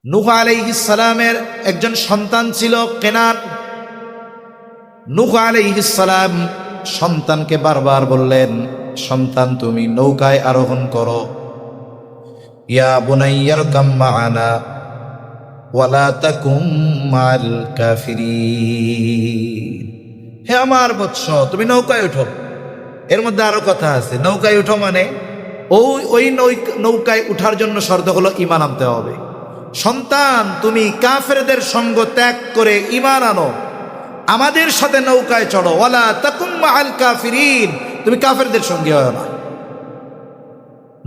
নূহ আলাইহিস সালামের একজন সন্তান ছিল কেনান। নূহ আলাইহিস সালাম সন্তানকে বারবার বললেন, সন্তান তুমি নৌকায় আরোহণ করো। ইয়া বুনাইয়ারকাম মা'ানা ওয়ালা তাকুম মা'আল কাফিরিন। হে আমার বৎস, তুমি নৌকায় উঠো। এর মধ্যে আরো কথা আছে, নৌকায় উঠো মানে ওই নৌকায় উঠার জন্য শর্ত হলো ঈমান আনতে হবে। সন্তান তুমি কাফেরদের সঙ্গ ত্যাগ করে ঈমান আনো, আমাদের সাথে নৌকায় চড়ো। ওয়ালা তাকুম মা'আল কাফিরিন, তুমি কাফেরদের সঙ্গে হয় না।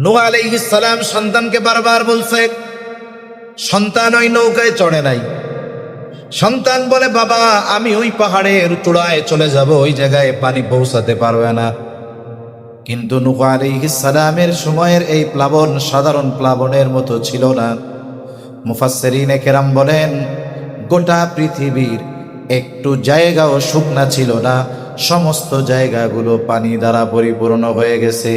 নূহ আলাইহিস সালাম সন্তানকে বারবার বলছে, সন্তান ওই নৌকায় চড়ে নাই। সন্তান বলে, বাবা আমি ওই পাহাড়ের চূড়ায় চলে যাব, ওই জায়গায় পানি পৌঁছাতে পারবে না। কিন্তু নূহ আলাইহিস সালামের সময়ের এই প্লাবন সাধারণ প্লাবনের মতো ছিল না। মুফাসসিরিনে কেরাম বলেন, গোটা পৃথিবীর একটু জায়গাও শুকনা ছিল না, সমস্ত জায়গাগুলো পানি দ্বারা পরিপূর্ণ হয়ে গেছে।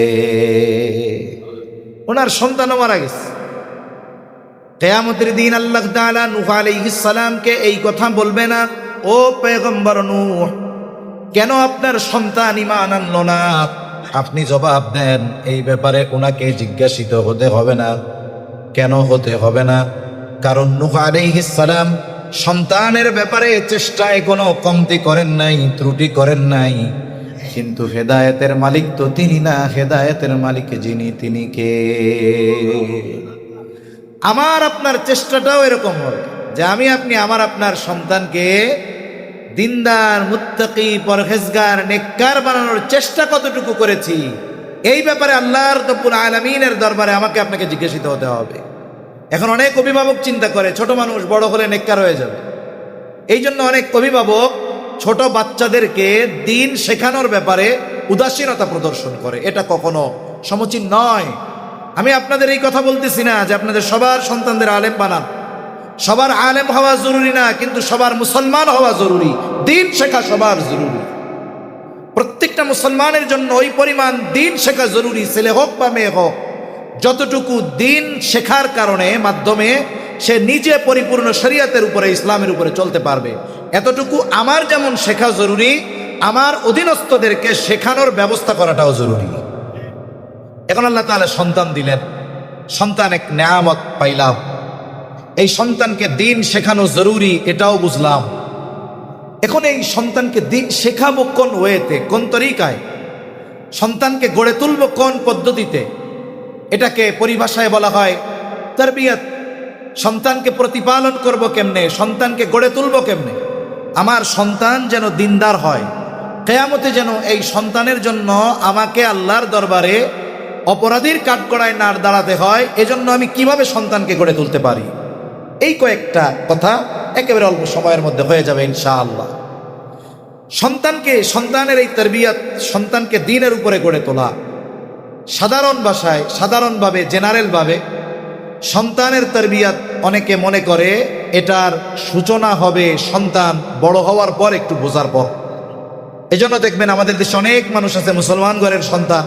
ওনার সন্তানও মারা গেছে। কিয়ামতের দিন আল্লাহ তাআলা নূহ আলাইহিস সালামকে এই কথা বলবে না, ও পয়গম্বর নূহ, কেন আপনার সন্তান ঈমান আনলো না? আপনি জবাব দেন, এই ব্যাপারে ওনাকে জিজ্ঞাসিত হতে হবে না। কেন হতে হবে না? কারণ নূহ আলাইহিস সালাম সন্তানের ব্যাপারে চেষ্টায় কোনো কমতি করেন নাই, ত্রুটি করেন নাই। কিন্তু হেদায়েতের মালিক তো তিনি না, হেদায়েতের মালিক যিনি, তিনি কে? আমার আপনার চেষ্টাটাও এরকম হবে যে আমি আপনি আমার আপনার সন্তানকে দিনদার, মুত্তাকি, পরহেজগার, নেককার বানানোর চেষ্টা কতটুকু করেছি, এই ব্যাপারে আল্লাহর রব্বুল আলামিনের দরবারে আমাকে আপনাকে জিজ্ঞাসিত হতে হবে। এখন অনেক অভিভাবক চিন্তা করে ছোট মানুষ বড় হলে নেককার হয়ে যাবে। এই জন্য অনেক অভিভাবক ছোট বাচ্চাদেরকে দিন শেখানোর ব্যাপারে উদাসীনতা প্রদর্শন করে। এটা কখনো সমীচীন নয়। আমি আপনাদের এই কথা বলতেছি না যে আপনাদের সবার সন্তানদের আলেম বানান, সবার আলেম হওয়া জরুরি না, কিন্তু সবার মুসলমান হওয়া জরুরি। দিন শেখা সবার জরুরি। প্রত্যেকটা মুসলমানের জন্য ওই পরিমাণ দিন শেখা জরুরি, ছেলে হোক বা মেয়ে হোক। যতটুকু দিন শেখার কারণে মাধ্যমে সে নিজে পরিপূর্ণ শরীয়তের উপরে, ইসলামের উপরে চলতে পারবে, এতটুকু আমার যেমন শেখা জরুরি, আমার অধীনস্থদেরকে শেখানোর ব্যবস্থা করাটাও জরুরি। এখন আল্লাহ তাআলা সন্তান দিলেন, সন্তান এক নেয়ামত পাইলাম, এই সন্তানকে দিন শেখানো জরুরি, এটাও বুঝলাম। এখন এই সন্তানকে দিন শেখাবো কোন ওয়েতে, কোন তরিকায়? সন্তানকে গড়ে তুলবো কোন পদ্ধতিতে? এটাকে পরিভাষায় বলা হয় তারবিয়াত। সন্তানকে প্রতিপালন করব কেমনে, সন্তানকে গড়ে তুলব কেমনে? আমার সন্তান যেন দিনদার হয়, কিয়ামতে যেন এই সন্তানের জন্য আমাকে আল্লাহর দরবারে অপরাধীর কাঠগড়ায় না দাঁড়াতে হয়, এজন্য আমি কিভাবে সন্তানকে গড়ে তুলতে পারি? এই কয়েকটা কথা একেবারে অল্প সময়ের মধ্যে হয়ে যাবে ইনশাআল্লাহ। সন্তানের এই তারবিয়াত, সন্তানকে দ্বীনের উপরে গড়ে তোলা, সাধারণ ভাষায়, সাধারণভাবে, জেনারেলভাবে সন্তানের তারবিয়াত অনেকে মনে করে এটার সূচনা হবে সন্তান বড় হওয়ার পর, একটু বোঝার পর। এজন্য দেখবেন আমাদের দেশে অনেক মানুষ আছে, মুসলমান ঘরের সন্তান,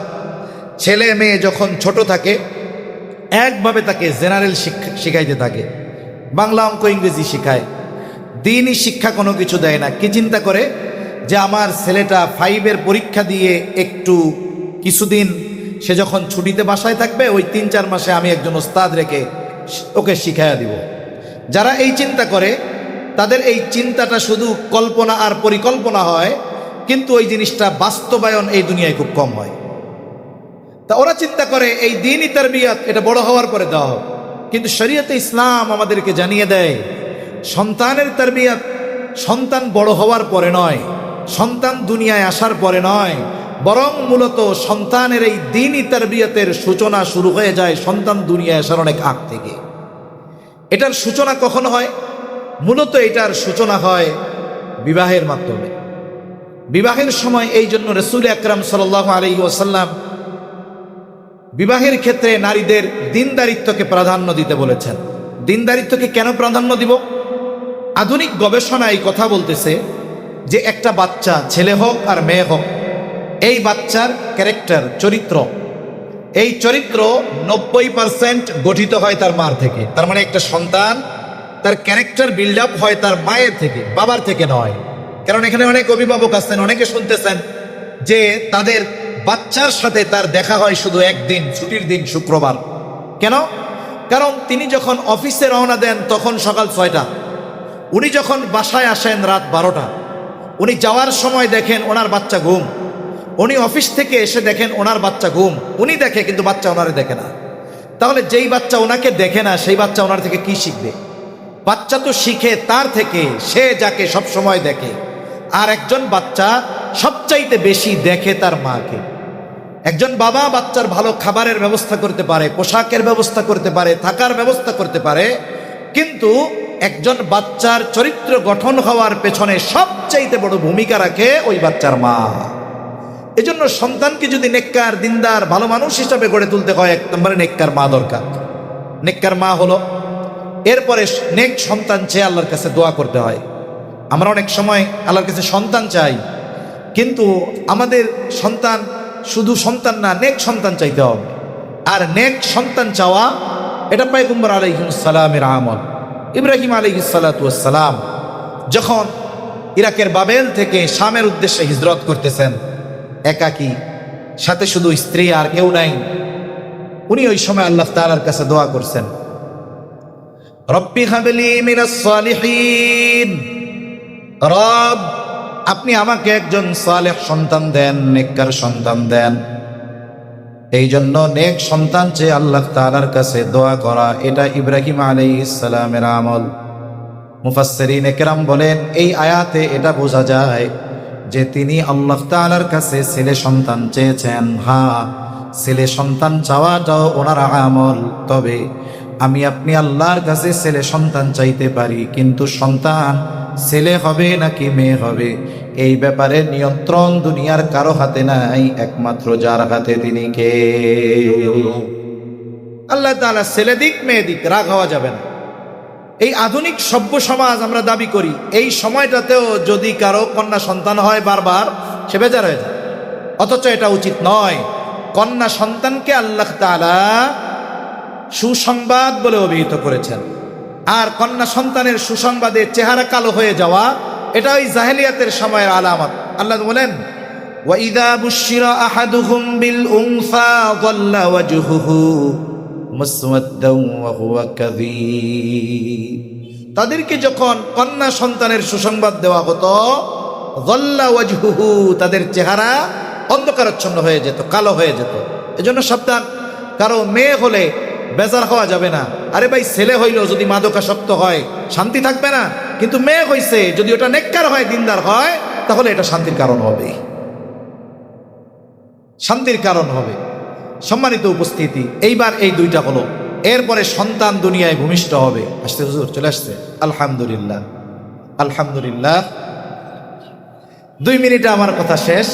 ছেলে মেয়ে যখন ছোট থাকে একভাবে তাকে জেনারেল শিখাইতে থাকে, বাংলা, অঙ্ক, ইংরেজি শিখায়, দ্বীনি শিক্ষা কোনো কিছু দেয় না। কি চিন্তা করে যে আমার ছেলেটা 5-এর পরীক্ষা দিয়ে একটু কিছুদিন সে যখন ছুটিতে বাসায় থাকবে, ওই 3-4 মাসে আমি একজন ওস্তাদ রেখে ওকে শিখাইয়া দিব। যারা এই চিন্তা করে তাদের এই চিন্তাটা শুধু কল্পনা আর পরিকল্পনা হয়, কিন্তু ওই জিনিসটা বাস্তবায়ন এই দুনিয়ায় খুব কম হয়। তা ওরা চিন্তা করে এই দ্বীনি তারবিয়াত এটা বড় হওয়ার পরে দেওয়া হবে, কিন্তু শরীয়তে ইসলাম আমাদেরকে জানিয়ে দেয় সন্তানের তারবিয়াত সন্তান বড় হওয়ার পরে নয়, সন্তান দুনিয়ায় আসার পরে নয়, বরং মূলত সন্তানের এই দ্বীনি তারবিয়াতের সূচনা শুরু হয়ে যায় সন্তান দুনিয়ায় আসার অনেক আগ থেকে। এটার সূচনা কখন হয়? মূলত এটার সূচনা হয় বিবাহের মাধ্যমে। বিবাহের সময় এই জন্য রাসূল আকরাম সাল্লাল্লাহু আলাইহি ওয়াসাল্লাম বিবাহের ক্ষেত্রে নারীদের দিনদারিত্বকে প্রাধান্য দিতে বলেছেন। দিনদারিত্বকে কেন প্রাধান্য দিব? আধুনিক গবেষণা এই কথা বলতেছে যে একটা বাচ্চা, ছেলে হোক আর মেয়ে হোক, এই বাচ্চার ক্যারেক্টার, চরিত্র, এই চরিত্র 90% গঠিত হয় তার মার থেকে। তার মানে একটা সন্তান তার ক্যারেক্টার বিল্ড আপ হয় তার মায়ের থেকে, বাবার থেকে নয়। কারণ এখানে অনেক অভিভাবক আছেন, অনেকে শুনতেছেন যে তাদের বাচ্চার সাথে তার দেখা হয় শুধু একদিন, ছুটির দিন শুক্রবার। কেন? কারণ তিনি যখন অফিসে রওনা দেন তখন সকাল 6টা, উনি যখন বাসায় আসেন রাত 12টা, উনি যাওয়ার সময় দেখেন ওনার বাচ্চা ঘুম, উনি অফিস থেকে এসে দেখেন ওনার বাচ্চা ঘুম, উনি দেখে কিন্তু বাচ্চা ওনারে দেখে না। তাহলে যেই বাচ্চা ওনাকে দেখে না সেই বাচ্চা ওনার থেকে কি শিখবে? বাচ্চা তো শিখে তার থেকে, সে যাকে সব সময় দেখে। আর একজন বাচ্চা সবচাইতে বেশি দেখে তার মাকে। একজন বাবা বাচ্চার ভালো খাবারের ব্যবস্থা করতে পারে, পোশাকের ব্যবস্থা করতে পারে, থাকার ব্যবস্থা করতে পারে, কিন্তু একজন বাচ্চার চরিত্র গঠন হওয়ার পেছনে সবচাইতে বড় ভূমিকা রাখে ওই বাচ্চার মা। এজন্য সন্তানকে যদি নেককার, দিনদার, ভালো মানুষ হিসাবে গড়ে তুলতে হয়, এক নম্বরে নেককার মা দরকার। নেককার মা হলো, এরপরে নেক সন্তান চেয়ে আল্লাহর কাছে দোয়া করতে হয়। আমরা অনেক সময় আল্লাহর কাছে সন্তান চাই, কিন্তু আমাদের সন্তান শুধু সন্তান না, নেক সন্তান চাইতে হবে। আর নেক সন্তান চাওয়া এটা পয়গম্বর আলাইহিস সালামের আমল। ইব্রাহিম আলাইহিস সালাতু ওয়াস সালাম যখন ইরাকের বাবেল থেকে শামের উদ্দেশ্যে হিজরত করতেছেন, একাকী, সাথে শুধু স্ত্রী আর কেউ নাই, উনি ওই সময় আল্লাহ তাআলার কাছে দোয়া করছেন, রব্বি হাবলি মিনাস সালিহিন, রব আপনি আমাকে একজন সালেহ সন্তান দেন, নেককার সন্তান দেন। এই জন্য নেক সন্তান চেয়ে আল্লাহ তাআলার কাছে দোয়া করা, এটা ইব্রাহিম আলাইহিস সালামের আমল। মুফাসসিরিনে কেরাম বলেন এই আয়াতে এটা বোঝা যায় যে তিনি আল্লাহ তাআলার কাছে ছেলে সন্তান চেয়েছেন। হ্যাঁ, ছেলে সন্তান চাওয়াটাও ওনার আমল। তবে আমি আপনি আল্লাহর কাছে ছেলে সন্তান চাইতে পারি, কিন্তু সন্তান ছেলে হবে নাকি মেয়ে হবে এই ব্যাপারে নিয়ন্ত্রণ দুনিয়ার কারো হাতে নাই, একমাত্র যার হাতে তিনি কে? আল্লাহ তাআলা। ছেলে দিক মেয়ে দিক, রাগ হওয়া যাবে না। এই আধুনিক সভ্য সমাজ আমরা দাবি করি, এই সময়টাতেও যদি কারো কন্যা সন্তান হয় বারবার সে বেজার হয়ে যায়, অথচ এটা উচিত নয়। কন্যা সন্তানকে আল্লাহ তাআলা সুসংবাদ বলে অভিহিত করেছেন। আর কন্যা সন্তানের সুসংবাদে চেহারা কালো হয়ে যাওয়া এটা ওই জাহেলিয়াতের সময়ের আলামত। আল্লাহ বলেন, ওয়াইদা বুশিরা আহাদুহুম বিল উনসা যাল্লা ওয়াজহুহু মুসওয়াদ্দান ওয়া হুয়া কাযীব। তাদেরকে যখন কন্যা সন্তানের সুসংবাদ দেওয়া হতো, যাল্লা ওয়াজহুহু, তাদের চেহারা অন্ধকারাচ্ছন্ন হয়ে যেত, কালো হয়ে যেত। এজন্য সাবধান, কারো মেয়ে হলে বেজার হওয়া যাবে না। আরে ভাই, ছেলে হইলেও যদি মাদকাসক্ত হয় শান্তি থাকবে না, কিন্তু মেয়ে হইছে যদি ওটা নেককার হয়, দিনদার হয়, তাহলে এটা শান্তির কারণ হবে, শান্তির কারণ হবে। সম্মানিত উপস্থিতি, এইবার এই দুইটা হলো, এরপরে সন্তান দুনিয়ায় ভূমিষ্ঠ হবে। আসতে হুজুর চলে আসছে, আলহামদুলিল্লাহ আলহামদুলিল্লাহ। 2 মিনিটে আমার কথা শেষ।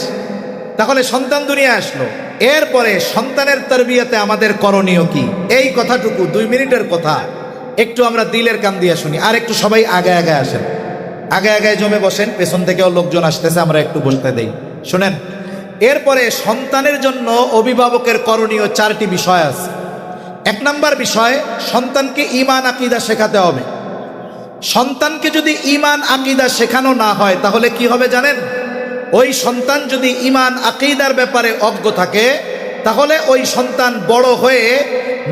তাহলে সন্তান দুনিয়ায় আসলো, এরপরে সন্তানের তারবিয়াতে আমাদের করণীয় কি? এই কথাটুকু 2 মিনিটের কথা একটু আমরা দিলের কান দিয়ে শুনি। আর একটু সবাই আগে আগে আসেন, আগে আগে জমে বসেন, পেছন থেকেও লোকজন আসতেছে, আমরা একটু বসতে দেই। শুনেন, এরপরে সন্তানের জন্য অভিভাবকের করণীয় 4টি বিষয় আছে। 1 নম্বর বিষয়, সন্তানকে ঈমান আকীদা শেখাতে হবে। সন্তানকে যদি ঈমান আকীদা শেখানো না হয় তাহলে কি হবে জানেন? ওই সন্তান যদি ঈমান আকীদার ব্যাপারে অজ্ঞ থাকে, তাহলে ওই সন্তান বড় হয়ে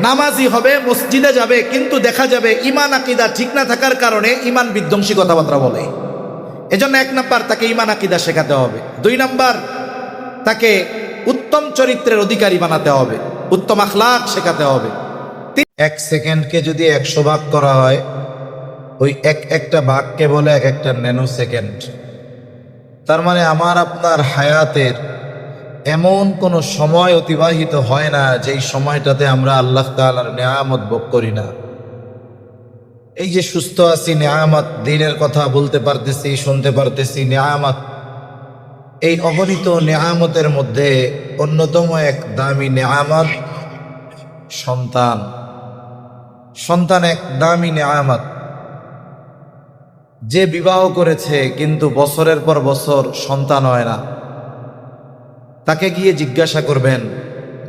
নামাজি হবে, মসজিদে যাবে, কিন্তু দেখা যাবে ঈমান আকীদা ঠিক না থাকার কারণে ঈমান বিধ্বংসী কথাবার্তা বলে। এজন্য 1 নম্বর, তাকে ঈমান আকীদা শেখাতে হবে। 2 নম্বর, তাকে উত্তম চরিত্রের অধিকারী বানাতে হবে, উত্তম আখলাক শেখাতে হবে। 1 সেকেন্ডকে যদি 100 ভাগ করা হয়, ওই একটা ভাগকে বলে একটা ন্যানো সেকেন্ড। তার মানে আমার আপনার হায়াতের এমন কোনো সময় অতিবাহিত হয় না যেই সময়টাতে আমরা আল্লাহ তাআলার নেয়ামত ভোগ করি না। এই যে সুস্থ আছি, নেয়ামত। দিনের কথা বলতে পারতেছি, শুনতে পারতেছি, নেয়ামত। এই অগণিত নেয়ামতের মধ্যে অন্যতম এক দামি নেয়ামত সন্তান। সন্তান এক দামি নেয়ামত। যে বিবাহ করেছে কিন্তু বছরের পর বছর সন্তান হয় না, তাকে গিয়ে জিজ্ঞাসা করবেন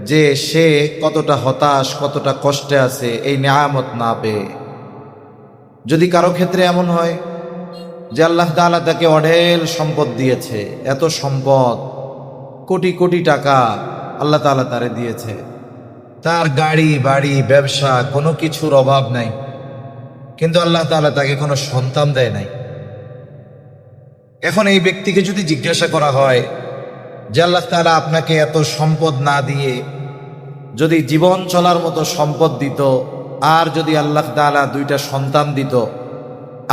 যে সে কতটা হতাশ, কতটা কষ্টে আছে এই নেয়ামত না পেয়ে। যদি কারো ক্ষেত্রে এমন হয় যে আল্লাহ তাআলা তাকে অঢেল সম্পদ দিয়েছে, এত সম্পদ, কোটি কোটি টাকা আল্লাহ তাআলা তারে দিয়েছে, তার গাড়ি বাড়ি ব্যবসা কোনো কিছুর অভাব নাই, কিন্তু আল্লাহ তাআলা তাকে কোনো সন্তান দেয় নাই। এখন এই ব্যক্তিকে যদি জিজ্ঞাসা করা হয় যে আল্লাহ তাআলা আপনাকে এত সম্পদ না দিয়ে যদি জীবন চলার মতো সম্পদ দিত, আর যদি আল্লাহ তাআলা দুইটা সন্তান দিত,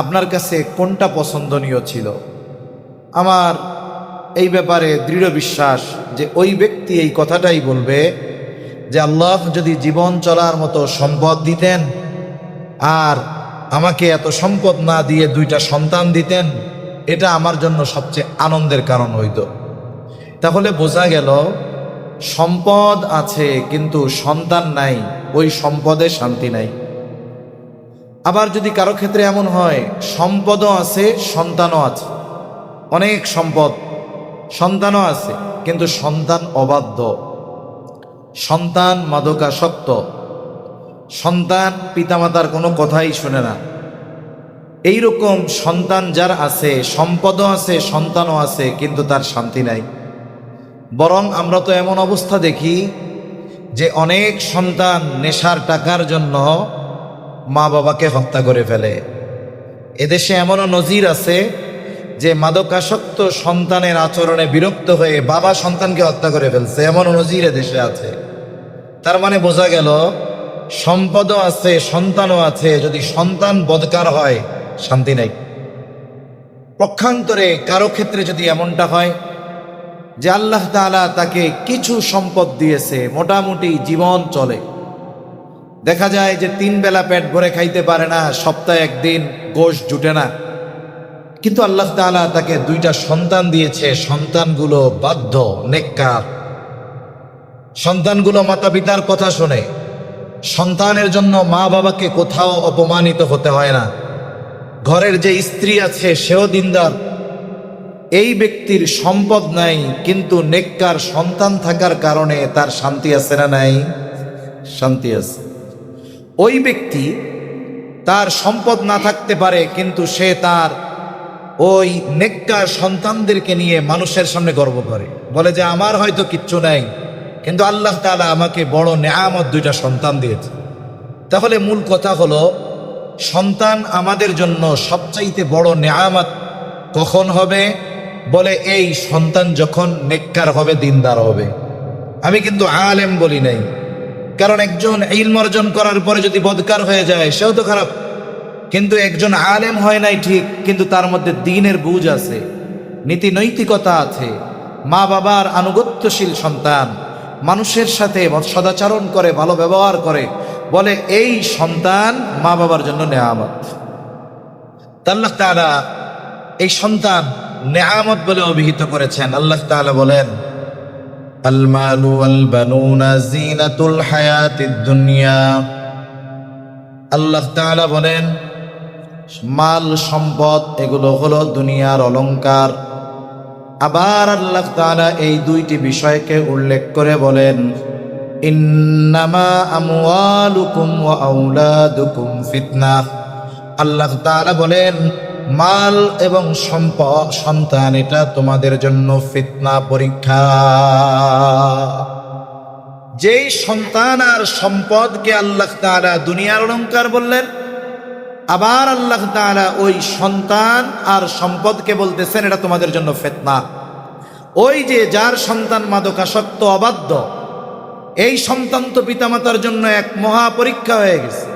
আপনার কাছে কোনটা পছন্দনীয় ছিল? আমার এই ব্যাপারে দৃঢ় বিশ্বাস যে ওই ব্যক্তি এই কথাটাই বলবে যে আল্লাহ যদি জীবন চলার মতো সম্পদ দিতেন আর আমাকে এত সম্পদ না দিয়ে দুইটা সন্তান দিতেন, এটা আমার জন্য সবচেয়ে আনন্দের কারণ হইত। তাহলে বোঝা গেল সম্পদ আছে কিন্তু সন্তান নাই, ওই সম্পদে শান্তি নাই। আবার যদি কারো ক্ষেত্রে এমন হয় সম্পদও আছে সন্তানও আছে, অনেক সম্পদ সন্তানও আছে কিন্তু সন্তান অবাধ্য, সন্তান মাদকাসক্ত, সন্তান পিতামাতার কোনো কথাই শোনে না, এইরকম সন্তান যার আছে, সম্পদও আছে সন্তানও আছে কিন্তু তার শান্তি নাই। বরং আমরা তো এমন অবস্থা দেখি যে অনেক সন্তান নেশার টাকার জন্য মা বাবাকে হত্যা করে ফেলে। এদেশে এমনও নজির আছে যে মাদকাসক্ত সন্তানের আচরণে বিরক্ত হয়ে বাবা সন্তানকে হত্যা করে ফেলছে, এমনও নজির এদেশে আছে। তার মানে বোঝা গেল সম্পদও আছে সন্তানও আছে, যদি সন্তান বদকার হয় শান্তি নাই। পক্ষান্তরে কারো ক্ষেত্রে যদি এমনটা হয় যে আল্লাহ তাআলা তাকে কিছু সম্পদ দিয়েছে, মোটামুটি জীবন চলে, দেখা যায় যে 3 বেলা পেট ভরে খাইতে পারে না, সপ্তাহে একদিন গোশ জুটে না, কিন্তু আল্লাহ তাআলা তাকে 2টা সন্তান দিয়েছে, সন্তানগুলো বাধ্য নেককার, সন্তানগুলো মাতা পিতার কথা শোনে, সন্তানের জন্য মা বাবাকে কোথাও অপমানিত হতে হয় না, ঘরের যে স্ত্রী আছে সেও দিনদার। এই ব্যক্তির সম্পদ নাই কিন্তু নেককার সন্তান থাকার কারণে তার শান্তি আছে না নাই? শান্তি আছে। ওই ব্যক্তি তার সম্পদ না থাকতে পারে কিন্তু সে তার ওই নেককার সন্তানদেরকে নিয়ে মানুষের সামনে গর্ব করে, বলে যে আমার হয়তো কিচ্ছু নাই কিন্তু আল্লাহ তাআলা আমাকে বড় নেয়ামত 2টা সন্তান দিয়েছে। তাহলে মূল কথা হলো সন্তান আমাদের জন্য সবচাইতে বড় নেয়ামত কখন হবে? বলে এই সন্তান যখন নেককার হবে, দিনদার হবে। আমি কিন্তু আলেম বলি নাই, কারণ একজন ইলম অর্জন করার পরে যদি বদকার হয়ে যায় সেও তো খারাপ, কিন্তু একজন আলেম হয় নাই ঠিক, কিন্তু তার মধ্যে দ্বীনের বুঝ আছে, নীতি নৈতিকতা আছে, মা বাবার আনুগত্যশীল সন্তান, মানুষের সাথে সদাচরণ করে, ভালো ব্যবহার করে, বলে এই সন্তান মা বাবার জন্য নেয়ামত। আল্লাহ তাআলা এই সন্তান নেয়ামত বলে অভিহিত করেছেন। আল্লাহ তাআলা বলেন আল মালু ওয়াল বানুনা জিনাতুল হায়াতিদ দুনিয়া। আল্লাহ তাআলা বলেন মাল সম্পদ এগুলো হলো দুনিয়ার অলংকার। আবার আল্লাহ তাআলা এই 2টি বিষয়কে উল্লেখ করে বলেন ইন্নামা আমওয়ালুকুম ওয়া আওলাদুকুম ফিতনাহ। আল্লাহ তাআলা বলেন মাল এবং সম্পদ সন্তান এটা তোমাদের জন্য ফিতনা, পরীক্ষা। যেই সন্তান আর সম্পদকে আল্লাহ তাআলা দুনিয়ার অলংকার বললেন, আবার আল্লাহ তাআলা ওই সন্তান আর সম্পদকে বলতেছেন এটা তোমাদের জন্য ফিতনা। ওই যে যার সন্তান মাদকাসক্ত অবাধ্য, এই সন্তান তো পিতামাতার জন্য এক মহা পরীক্ষা হয়ে গেছে।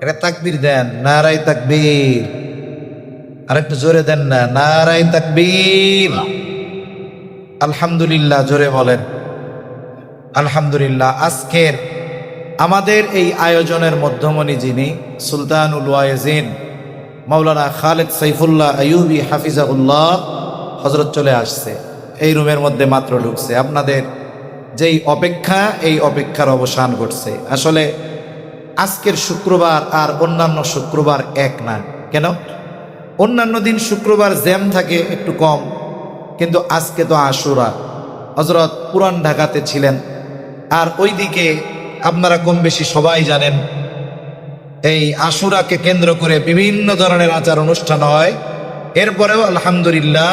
এটা তাকবীর দেন, নারায়ে তাকবীর। আরেকটু জোরে দেন না, নারায়ে তাকবীর। আলহামদুলিল্লাহ, জোরে বলেন আলহামদুলিল্লাহ। আজকের আমাদের এই আয়োজনের মধ্যমণি যিনি, সুলতানুল ওয়াইজিন মাওলানা খালেদ সাইফুল্লাহ আইয়ুবী হাফিজাহুল্লাহ, হযরত চলে আসছে, এই রুমের মধ্যে মাত্র ঢুকছে। আপনাদের যেই অপেক্ষা, এই অপেক্ষার অবসান ঘটছে। আসলে আজকের শুক্রবার আর অন্যান্য শুক্রবার এক না। কেন? অন্যান্য দিন শুক্রবার জ্যাম থাকে একটু কম, কিন্তু আজকে তো আশুরা। হযরত পুরান ঢাকাতে ছিলেন, আর ওইদিকে আপনারা কম বেশি সবাই জানেন এই আশুরাকে কেন্দ্র করে বিভিন্ন ধরনের আচার অনুষ্ঠান হয়। এরপরেও আলহামদুলিল্লাহ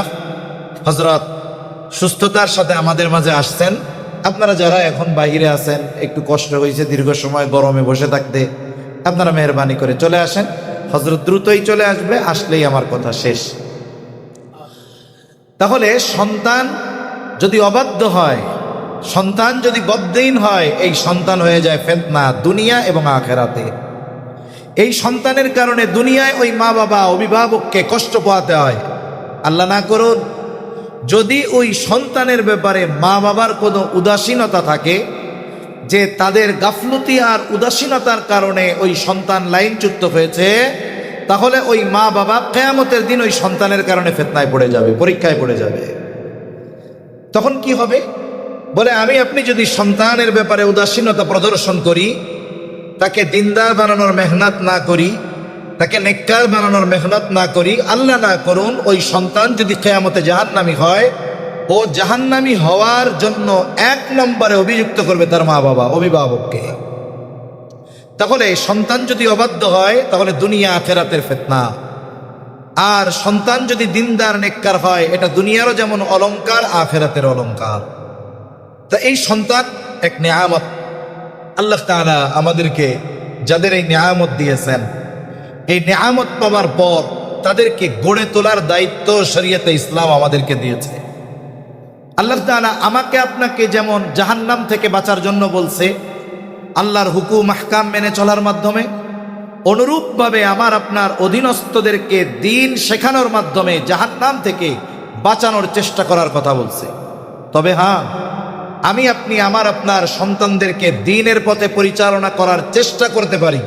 হযরত সুস্থতার সাথে আমাদের মাঝে আসছেন। আপনারা যারা এখন বাইরে আছেন, একটু কষ্ট হয়েছে দীর্ঘ সময় গরমে বসে থাকতে, আপনারা মেহরবানি করে চলে আসেন। হযরত দ্রুতই চলে আসবে, আসলেই আমার কথা শেষ। তাহলে সন্তান যদি অবাধ্য হয়, সন্তান যদি বদ্দিন হয়, এই সন্তান হয়ে যায় ফিতনা দুনিয়া এবং আখিরাতে। এই সন্তানের কারণে দুনিয়ায় ওই মা বাবা অভিভাবককে কষ্ট পোহাতে হয়। আল্লাহ না করুন যদি ওই সন্তানের ব্যাপারে মা বাবার কোনো উদাসীনতা থাকে, যে তাদের গাফলতি আর উদাসীনতার কারণে ওই সন্তান লাইনচ্যুত হয়েছে, তাহলে ওই মা বাবা কিয়ামতের দিন ওই সন্তানের কারণে ফিতনায় পড়ে যাবে, পরীক্ষায় পড়ে যাবে। তখন কি হবে? বলে আমি আপনি যদি সন্তানের ব্যাপারে উদাসীনতা প্রদর্শন করি, তাকে দিনদার বানানোর মেহনত না করি, তাকে নেককার বানানোর মেহনত না করি, আল্লাহ না করুন ওই সন্তান যদি কিয়ামতে জাহান্নামী হয়, ও জাহান্নামী হওয়ার জন্য 1 নম্বরে অভিযুক্ত করবে তার মা বাবা, অভিভাবককে। তাহলে সন্তান যদি অবাধ্য হয়, তাহলে দুনিয়া আখিরাতের ফিতনা। আর সন্তান যদি দিনদার নেককার হয়, এটা দুনিয়ারও যেমন অলংকার, আখিরাতের অলংকার। তা এই সন্তান এক নিয়ামত। আল্লাহ তাআলা আমাদেরকে যাদের এই নিয়ামত দিয়েছেন, এই নিয়ামত পাওয়ার পর তাদেরকে গড়ে তোলার দায়িত্ব শরীয়তে ইসলাম আমাদেরকে দিয়েছে। আল্লাহ তাআলা আমাকে আপনাকে যেমন জাহান্নাম থেকে বাঁচার জন্য বলছে আল্লাহর হুকুম আহকাম মেনে চলার মাধ্যমে, অনুরূপভাবে আমার আপনার অধীনস্থদেরকে দিন শেখানোর মাধ্যমে জাহান্নাম থেকে বাঁচানোর চেষ্টা করার কথা বলছে। তবে হ্যাঁ, আমি আপনি আমার আপনার সন্তানদেরকে দ্বীনের পথে পরিচালনা করার চেষ্টা করতে পারি,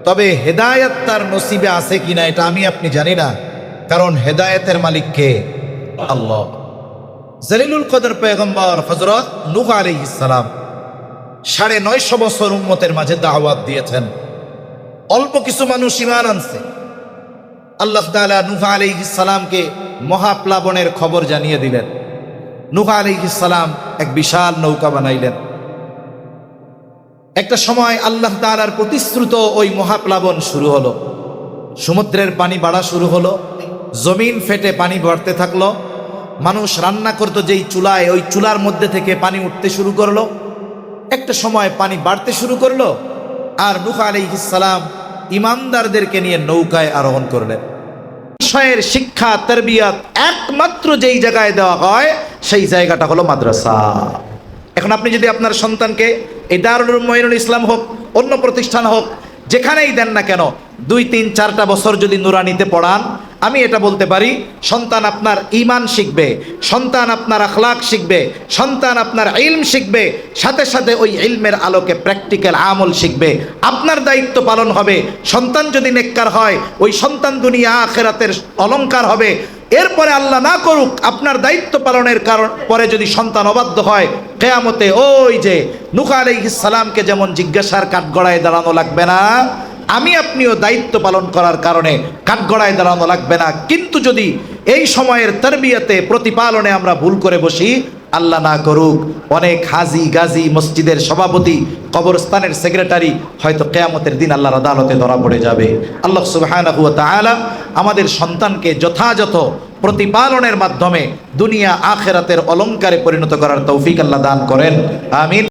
তবে হেদায়েত তার নসিবে আছে কিনা এটা আমি আপনি জানি না, কারণ হেদায়েতের মালিক কে? আল্লাহ। জলিলুল কদর পয়গম্বর হযরত নূহ আলাইহিস সালাম 950 বছর উম্মতের মাঝে দাওয়াত দিয়েছেন। অল্প কিছু মানুষ ঈমান আনছে। আল্লাহ তাআলা নূহ আলাইহিস সালামকে মহাপ্লাবনের খবর জানিয়ে দিলেন। নূহ আলাইহিস সালাম এক বিশাল নৌকা বানাইলেন। একটা সময় আল্লাহ তাআলার প্রতিশ্রুত ওই মহাপ্লাবন শুরু হলো। সমুদ্রের পানি বাড়া শুরু হলো, জমিন ফেটে পানি বাড়তে থাকলো। মানুষ রান্না করতো যেই চুলায়, ওই চুলার মধ্যে থেকে পানি উঠতে শুরু করলো। একটা সময় পানি বাড়তে শুরু করলো, আর নূহ আলাইহিস সালাম ইমানদারদেরকে নিয়ে নৌকায় আরোহণ করলেন। বিষয়ের শিক্ষা তারবিয়াত একমাত্র যেই জায়গায় দেওয়া হয়, সেই জায়গাটা হলো মাদ্রাসা। এখন আপনি যদি আপনার সন্তানকে এই দারুল উলুম মুঈনুল ইসলাম হোক, অন্য প্রতিষ্ঠান হোক, যেখানেই দেন না কেন, 2, 3, 4টা বছর যদি নুরানিতে পড়ান, আমি এটা বলতে পারি সন্তান আপনার ঈমান শিখবে, সন্তান আপনার আখলাক শিখবে, সন্তান আপনার ইলম শিখবে, সাথে সাথে ওই ইলমের আলোকে প্র্যাকটিক্যাল আমল শিখবে। আপনার দায়িত্ব পালন হবে। সন্তান যদি নেককার হয়, ওই সন্তান দুনিয়া আখিরাতের অলংকার হবে। এরপরে আল্লাহ না করুক, আপনার দায়িত্ব পালনের পরে যদি সন্তান অবাধ্য হয়, কিয়ামতে ওই যে নূহ আলাইহিস সালামকে যেমন জিজ্ঞাসার কাঠগড়ায় দাঁড়ানো লাগবে না, আমি আপনিও দায়িত্ব পালন করার কারণে কাঠগড়ায় দাঁড়ানো লাগবে না। কিন্তু যদি এই সময়ের তারবিয়াতে প্রতিপালনে আমরা ভুল করে বসি, আল্লাহ না করুক অনেক হাজি গাজী, মসজিদের সভাপতি, কবরস্থানের সেক্রেটারি হয়তো কিয়ামতের দিন আল্লাহর আদালতে ধরা পড়ে যাবে। আল্লাহ সুবহানাহু ওয়া তাআলা আমাদের সন্তানকে যথাযথ প্রতিপালনের মাধ্যমে দুনিয়া আখিরাতের অলংকারে পরিণত করার তৌফিক আল্লাহ দান করেন। আমিন।